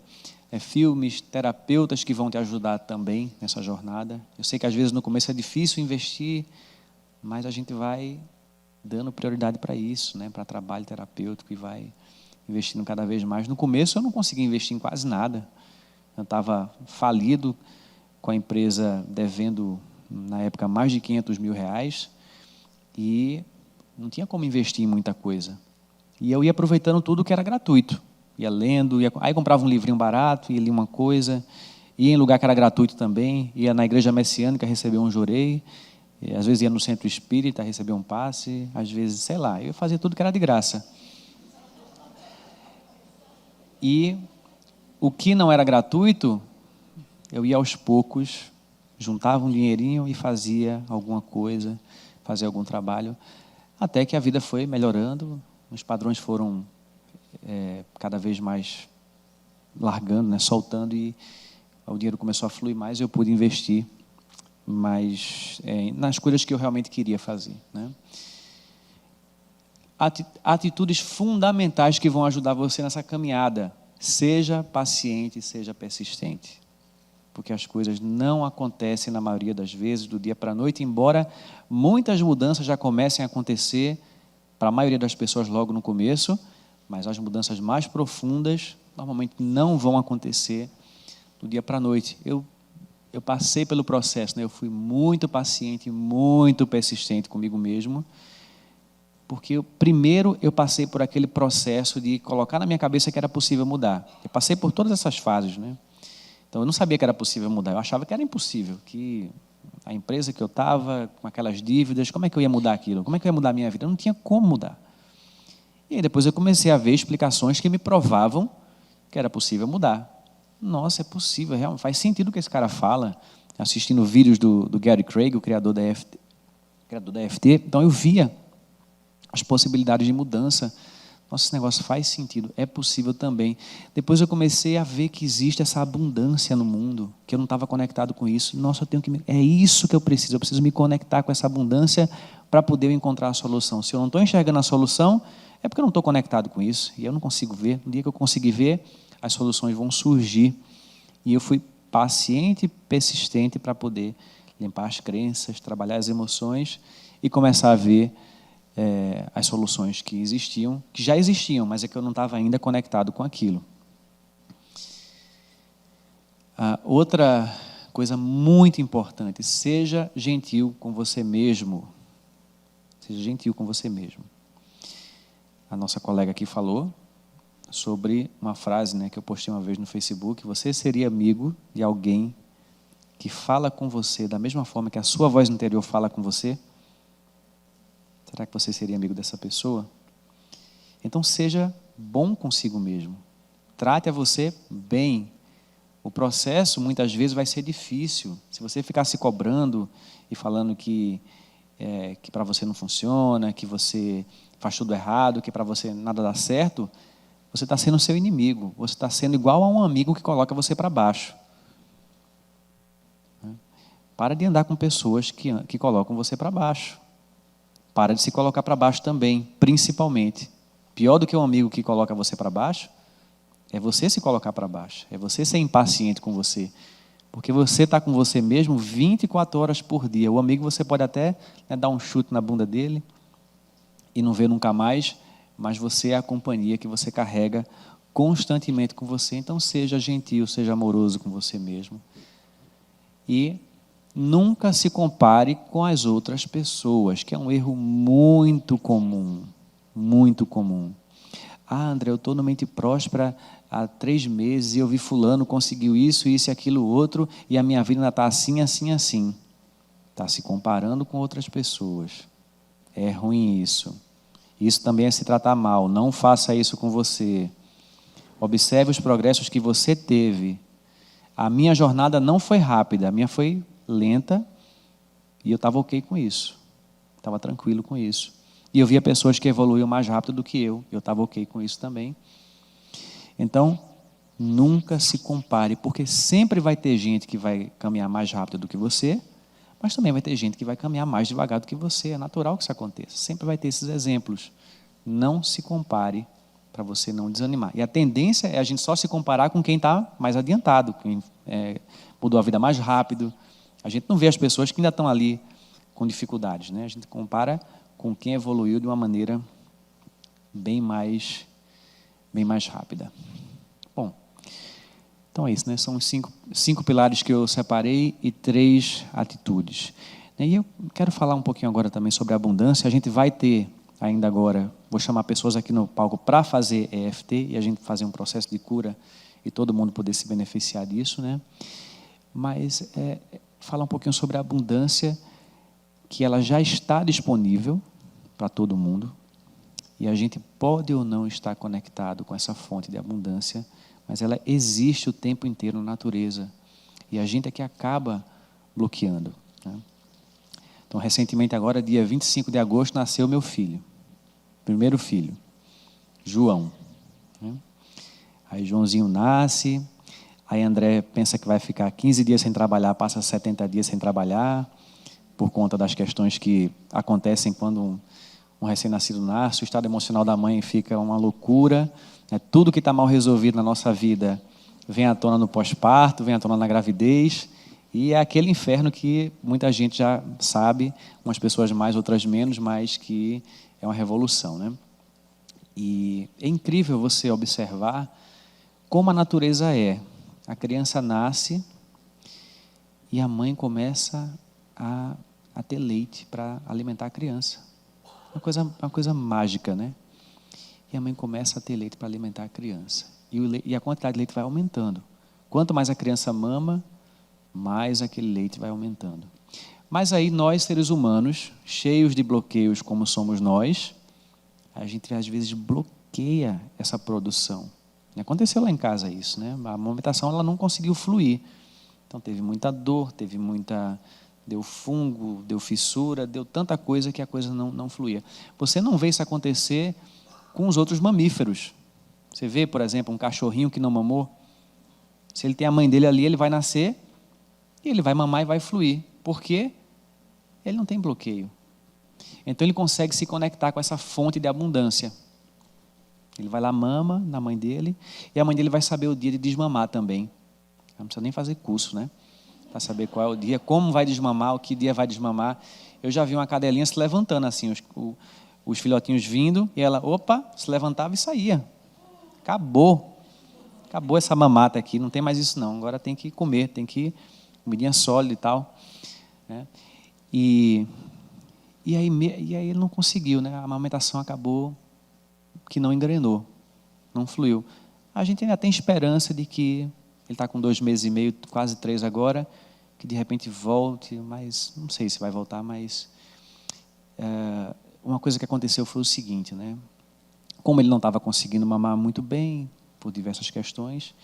[SPEAKER 1] Filmes, terapeutas que vão te ajudar também nessa jornada. Eu sei que às vezes no começo é difícil investir, mas a gente vai dando prioridade para isso, né? Para trabalho terapêutico e vai investindo cada vez mais. No começo eu não conseguia investir em quase nada. Eu estava falido, com a empresa devendo, na época, mais de R$500 mil e não tinha como investir em muita coisa. E eu ia aproveitando tudo que era gratuito. Ia lendo, aí comprava um livrinho barato, ia ler uma coisa, ia em lugar que era gratuito também, ia na igreja messiânica receber um jorei, às vezes ia no centro espírita receber um passe, às vezes, sei lá, eu fazia tudo que era de graça. E o que não era gratuito, eu ia aos poucos, juntava um dinheirinho e fazia alguma coisa, fazia algum trabalho, até que a vida foi melhorando, os padrões foram cada vez mais largando, né, soltando, e o dinheiro começou a fluir mais e eu pude investir mais nas coisas que eu realmente queria fazer. Né? Atitudes fundamentais que vão ajudar você nessa caminhada. Seja paciente, seja persistente. Porque as coisas não acontecem, na maioria das vezes, do dia para a noite, embora muitas mudanças já comecem a acontecer, para a maioria das pessoas logo no começo, mas as mudanças mais profundas normalmente não vão acontecer do dia para a noite. Eu passei pelo processo, né? Eu fui muito paciente, muito persistente comigo mesmo, porque primeiro eu passei por aquele processo de colocar na minha cabeça que era possível mudar. Eu passei por todas essas fases, né? Então eu não sabia que era possível mudar, eu achava que era impossível, que a empresa que eu estava, com aquelas dívidas, como é que eu ia mudar aquilo? Como é que eu ia mudar a minha vida? Eu não tinha como mudar. E aí depois eu comecei a ver explicações que me provavam que era possível mudar. Nossa, é possível, realmente, faz sentido o que esse cara fala, assistindo vídeos do Gary Craig, o criador da EFT. Então eu via as possibilidades de mudança. Nossa, esse negócio faz sentido, é possível também. Depois eu comecei a ver que existe essa abundância no mundo, que eu não estava conectado com isso. Nossa, é isso que eu preciso me conectar com essa abundância para poder encontrar a solução. Se eu não estou enxergando a solução, é porque eu não estou conectado com isso, e eu não consigo ver. No dia que eu conseguir ver, as soluções vão surgir. E eu fui paciente e persistente para poder limpar as crenças, trabalhar as emoções e começar a ver as soluções que existiam, que já existiam, mas é que eu não estava ainda conectado com aquilo. Outra coisa muito importante, seja gentil com você mesmo. Seja gentil com você mesmo. A nossa colega aqui falou sobre uma frase, né, que eu postei uma vez no Facebook: você seria amigo de alguém que fala com você da mesma forma que a sua voz interior fala com você? Será que você seria amigo dessa pessoa? Então seja bom consigo mesmo. Trate a você bem. O processo muitas vezes vai ser difícil. Se você ficar se cobrando e falando que para você não funciona, que você faz tudo errado, que para você nada dá certo, você está sendo seu inimigo. Você está sendo igual a um amigo que coloca você para baixo. Para de andar com pessoas que colocam você para baixo. Para de se colocar para baixo também, principalmente. Pior do que um amigo que coloca você para baixo, é você se colocar para baixo. É você ser impaciente com você. Porque você está com você mesmo 24 horas por dia. O amigo você pode até dar um chute na bunda dele e não ver nunca mais, mas você é a companhia que você carrega constantemente com você. Então seja gentil, seja amoroso com você mesmo. E nunca se compare com as outras pessoas, que é um erro muito comum, muito comum. André, eu estou no Mente Próspera há 3 meses e eu vi fulano conseguiu isso, isso e aquilo outro, e a minha vida ainda está assim, assim, assim. Está se comparando com outras pessoas. É ruim isso. Isso também é se tratar mal. Não faça isso com você. Observe os progressos que você teve. A minha jornada não foi rápida, a minha foi lenta, e eu estava ok com isso, estava tranquilo com isso, e eu via pessoas que evoluíam mais rápido do que eu estava ok com isso também. Então, nunca se compare, porque sempre vai ter gente que vai caminhar mais rápido do que você, mas também vai ter gente que vai caminhar mais devagar do que você, é natural que isso aconteça, sempre vai ter esses exemplos. Não se compare para você não desanimar, e a tendência é a gente só se comparar com quem está mais adiantado, quem mudou a vida mais rápido. A gente não vê as pessoas que ainda estão ali com dificuldades, né? A gente compara com quem evoluiu de uma maneira bem mais rápida. Bom, então é isso, né? São os cinco pilares que eu separei e 3 atitudes. E eu quero falar um pouquinho agora também sobre a abundância. A gente vai ter ainda agora, vou chamar pessoas aqui no palco para fazer EFT e a gente fazer um processo de cura e todo mundo poder se beneficiar disso, né? Mas falar um pouquinho sobre a abundância, que ela já está disponível para todo mundo, e a gente pode ou não estar conectado com essa fonte de abundância, mas ela existe o tempo inteiro na natureza, e a gente é que acaba bloqueando, né? Então, recentemente agora, dia 25 de agosto, nasceu meu filho, primeiro filho, João, né? Aí Joãozinho nasce. Aí André pensa que vai ficar 15 dias sem trabalhar, passa 70 dias sem trabalhar, por conta das questões que acontecem quando um recém-nascido nasce. O estado emocional da mãe fica uma loucura. Tudo que está mal resolvido na nossa vida vem à tona no pós-parto, vem à tona na gravidez. E é aquele inferno que muita gente já sabe, umas pessoas mais, outras menos, mas que é uma revolução, né? E é incrível você observar como a natureza é. a criança nasce e a mãe começa a ter leite para alimentar a criança. Uma coisa mágica, né? E a mãe começa a ter leite para alimentar a criança. E a quantidade de leite vai aumentando. Quanto mais a criança mama, mais aquele leite vai aumentando. Mas aí nós, seres humanos, cheios de bloqueios como somos nós, a gente às vezes bloqueia essa produção. Aconteceu lá em casa isso, né? A amamentação ela não conseguiu fluir. Então teve muita dor, deu fungo, deu fissura, deu tanta coisa que a coisa não fluía. Você não vê isso acontecer com os outros mamíferos. Você vê, por exemplo, um cachorrinho que não mamou. Se ele tem a mãe dele ali, ele vai nascer e ele vai mamar e vai fluir. Por quê? Ele não tem bloqueio. Então ele consegue se conectar com essa fonte de abundância. Ele vai lá, mama na mãe dele, e a mãe dele vai saber o dia de desmamar também. Não precisa nem fazer curso, né? Para saber qual é o dia, como vai desmamar, o que dia vai desmamar. Eu já vi uma cadelinha se levantando assim, os filhotinhos vindo, e ela, opa, se levantava e saía. Acabou essa mamata aqui, não tem mais isso não. Agora tem que comer, tem que comidinha sólida e tal, né? E aí ele não conseguiu, né? A amamentação acabou que não engrenou, não fluiu. A gente ainda tem esperança de que ele está com 2 meses e meio, quase 3 agora, que de repente volte, mas não sei se vai voltar, mas uma coisa que aconteceu foi o seguinte, né? Como ele não estava conseguindo mamar muito bem, por diversas questões,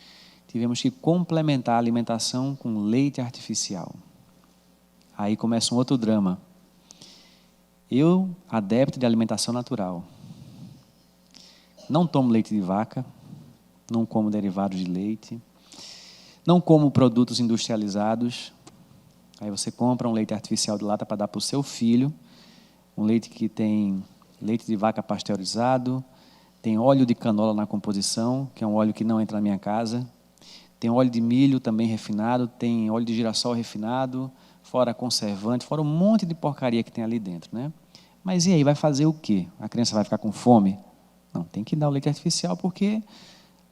[SPEAKER 1] tivemos que complementar a alimentação com leite artificial. Aí começa um outro drama. Eu, adepto de alimentação natural, não tomo leite de vaca, não como derivados de leite, não como produtos industrializados. Aí você compra um leite artificial de lata para dar para o seu filho, um leite que tem leite de vaca pasteurizado, tem óleo de canola na composição, que é um óleo que não entra na minha casa, tem óleo de milho também refinado, tem óleo de girassol refinado, fora conservante, fora um monte de porcaria que tem ali dentro, né? Mas e aí, vai fazer o quê? A criança vai ficar com fome? Não, tem que dar o leite artificial porque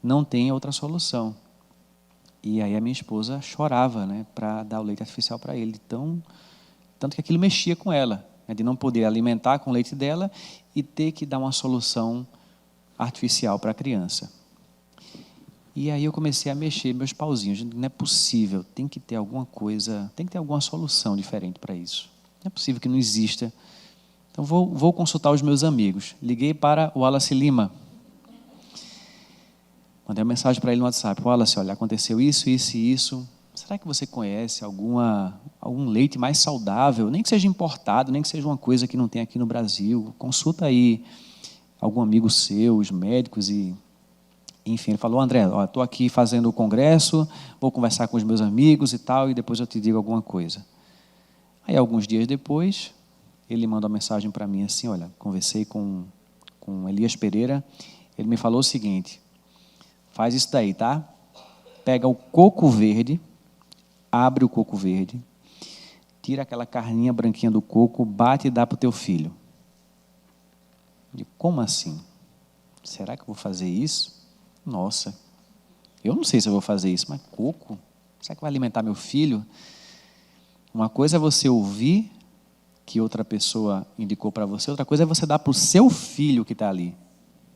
[SPEAKER 1] não tem outra solução. E aí a minha esposa chorava, né, para dar o leite artificial para ele. Tanto que aquilo mexia com ela, né, de não poder alimentar com o leite dela e ter que dar uma solução artificial para a criança. E aí eu comecei a mexer meus pauzinhos. Não é possível, tem que ter alguma coisa, tem que ter alguma solução diferente para isso. Não é possível que não exista. Então vou consultar os meus amigos. Liguei para o Wallace Lima. Mandei uma mensagem para ele no WhatsApp. Wallace, olha, aconteceu isso, isso e isso. Será que você conhece algum leite mais saudável? Nem que seja importado, nem que seja uma coisa que não tem aqui no Brasil. Consulta aí algum amigo seu, os médicos e... Enfim, ele falou, André, estou aqui fazendo o congresso, vou conversar com os meus amigos e tal, e depois eu te digo alguma coisa. Aí, alguns dias depois, ele mandou uma mensagem para mim assim, olha, conversei com Elias Pereira, ele me falou o seguinte, faz isso daí, tá? Pega o coco verde, abre o coco verde, tira aquela carninha branquinha do coco, bate e dá para o teu filho. Eu digo, como assim? Será que eu vou fazer isso? Nossa, eu não sei se eu vou fazer isso, mas coco? Será que vai alimentar meu filho? Uma coisa é você ouvir que outra pessoa indicou para você, outra coisa é você dar para o seu filho que está ali.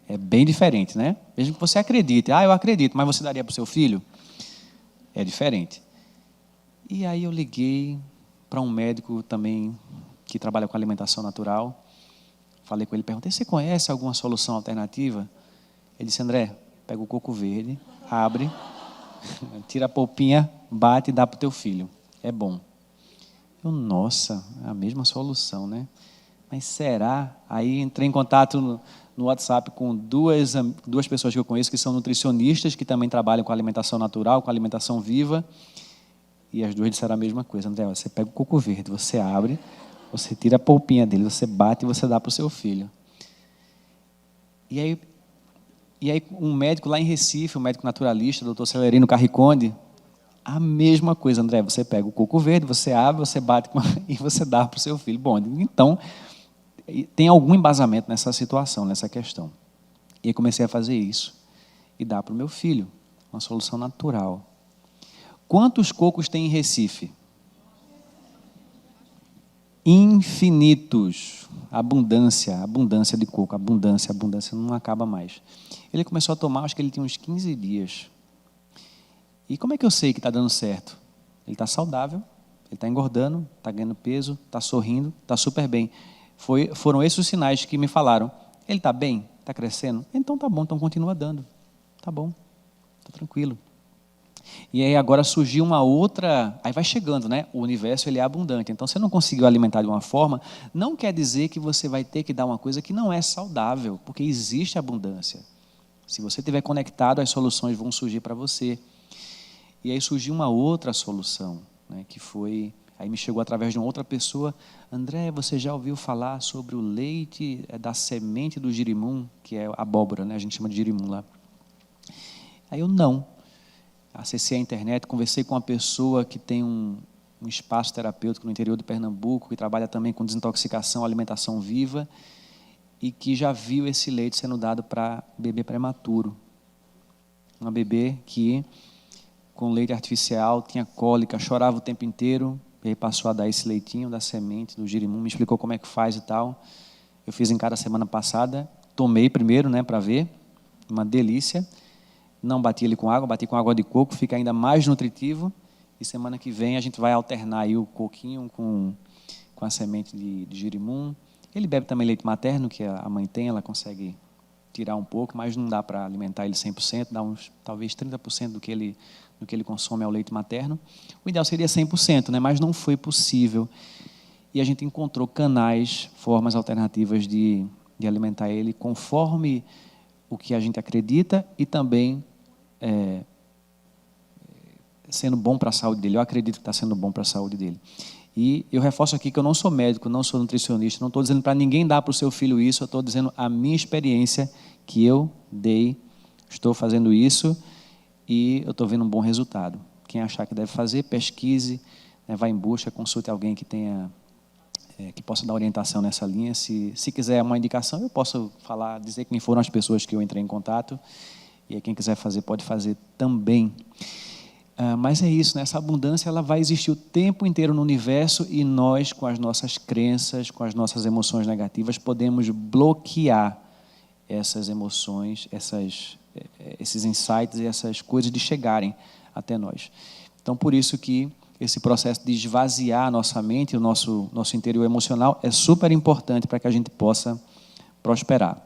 [SPEAKER 1] É bem diferente, né? Mesmo que você acredite. Eu acredito, mas você daria para o seu filho? É diferente. E aí eu liguei para um médico também que trabalha com alimentação natural. Falei com ele, perguntei, você conhece alguma solução alternativa? Ele disse, André, pega o coco verde, abre, tira a polpinha, bate e dá para o teu filho. É bom. Eu, nossa, é a mesma solução, né? Mas será? Aí entrei em contato no WhatsApp com duas pessoas que eu conheço que são nutricionistas, que também trabalham com alimentação natural, com alimentação viva. E as duas disseram a mesma coisa. André, você pega o coco verde, você abre, você tira a polpinha dele, você bate e você dá para o seu filho. E aí um médico lá em Recife, um médico naturalista, doutor Celerino Carriconde, a mesma coisa, André, você pega o coco verde, você abre, você bate e você dá para o seu filho. Bom, então, tem algum embasamento nessa situação, nessa questão. E aí comecei a fazer isso e dar para o meu filho, uma solução natural. Quantos cocos tem em Recife? Infinitos. Abundância, abundância de coco, abundância, abundância, não acaba mais. Ele começou a tomar, acho que ele tinha uns 15 dias. E como é que eu sei que está dando certo? Ele está saudável, ele está engordando, está ganhando peso, está sorrindo, está super bem. Foram esses os sinais que me falaram. Ele está bem? Está crescendo? Então tá bom, então continua dando. Tá bom, está tranquilo. E aí agora surgiu uma outra, aí vai chegando, né? O universo ele é abundante. Então você não conseguiu alimentar de uma forma, não quer dizer que você vai ter que dar uma coisa que não é saudável, porque existe abundância. Se você estiver conectado, as soluções vão surgir para você. E aí surgiu uma outra solução, né? Que foi, aí me chegou através de uma outra pessoa. André, você já ouviu falar sobre o leite da semente do girimum, que é abóbora, né? A gente chama de girimum lá. Aí eu não. Acessei a internet, conversei com uma pessoa que tem um espaço terapêutico no interior de Pernambuco, que trabalha também com desintoxicação, alimentação viva, e que já viu esse leite sendo dado para bebê prematuro. Uma bebê que, com leite artificial, tinha cólica, chorava o tempo inteiro, e aí passou a dar esse leitinho da semente do girimum, me explicou como é que faz e tal. Eu fiz em cada semana passada, tomei primeiro, né, para ver, uma delícia. Não bati ele com água, bati com água de coco, fica ainda mais nutritivo. E semana que vem a gente vai alternar aí o coquinho com a semente de girimum. Ele bebe também leite materno, que a mãe tem, ela consegue tirar um pouco, mas não dá para alimentar ele 100%, dá uns talvez 30% do que ele consome ao leite materno. O ideal seria 100%, né? Mas não foi possível. E a gente encontrou canais, formas alternativas de alimentar ele conforme o que a gente acredita e também sendo bom para a saúde dele. Eu acredito que está sendo bom para a saúde dele. E eu reforço aqui que eu não sou médico, não sou nutricionista, não estou dizendo para ninguém dar para o seu filho isso, eu estou dizendo a minha experiência que eu dei, estou fazendo isso e eu estou vendo um bom resultado. Quem achar que deve fazer, pesquise, né, vá em busca, consulte alguém que tenha, que possa dar orientação nessa linha. Se quiser uma indicação, eu posso falar, dizer quem foram as pessoas que eu entrei em contato. E quem quiser fazer, pode fazer também. Mas é isso, né? Essa abundância ela vai existir o tempo inteiro no universo e nós, com as nossas crenças, com as nossas emoções negativas, podemos bloquear essas emoções, esses insights e essas coisas de chegarem até nós. Então, por isso que esse processo de esvaziar a nossa mente, o nosso interior emocional, é super importante para que a gente possa prosperar.